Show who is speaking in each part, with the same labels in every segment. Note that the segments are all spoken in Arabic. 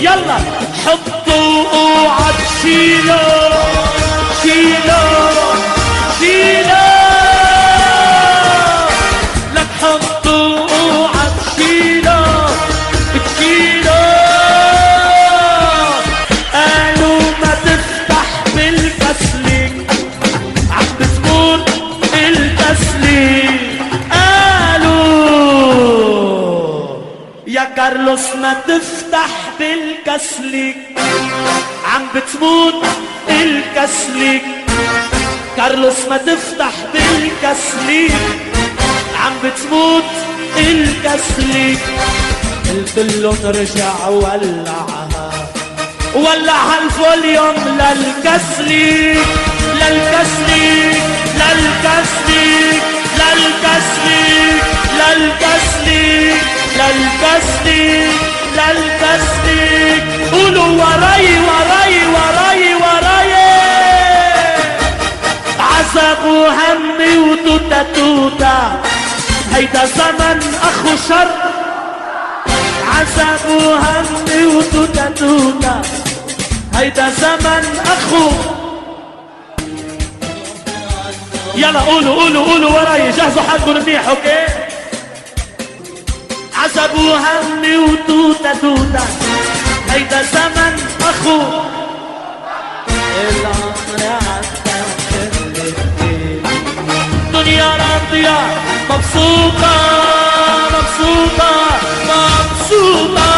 Speaker 1: يلا حطوا اوعى تشيلوا شيلوا شيلوا لك حطوا اوعى تشيلوا تشيلوا قالوا ما تفتح بالكسلك عم بتموت التسليك قالوا يا كارلوس ما تفتح بالكسلك عم بتموت الكسلك كارلوس ما تفتح بالكسلك عم بتموت الكسلك قلت له نرجع ولع الفوليوم للكسلك للكسلك للكسلك للكسلك للكسلك للكسلك للكسلك قولوا وراي وراي وراي وراي عذاب وهمي وتوتا توتا هيدا زمن اخو شر عذاب وهمي وتوتا توتا هيدا زمن اخو يلا قولوا وراي جهزوا حالكم منيح اوكي عذاب وهمي وتوتا توتا هيدا زمن اخو العمر عدى دنيا راضية مبسوطة مبسوطة مبسوطة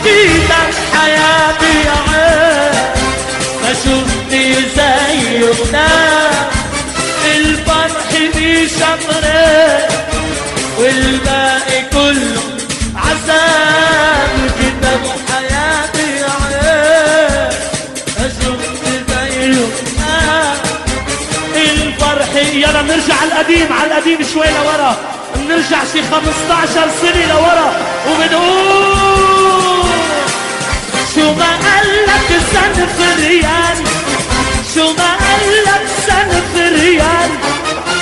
Speaker 1: ايدك حياتي يا عين ما شفتي زيه الفرح دي شمرين والباقي كله عذاب كتاب حياتي يا عين شفت زيه الفرح يلا نرجع على القديم شوي لورا بنرجع شي 15 سنة لورا وبنقول شو ما قالك سنف ريال شو ما قالك سنف ريال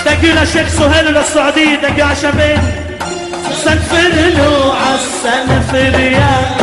Speaker 1: دقي لشيخ سهيل للسعودية دقي عشبين سنفر له عالسنف ريال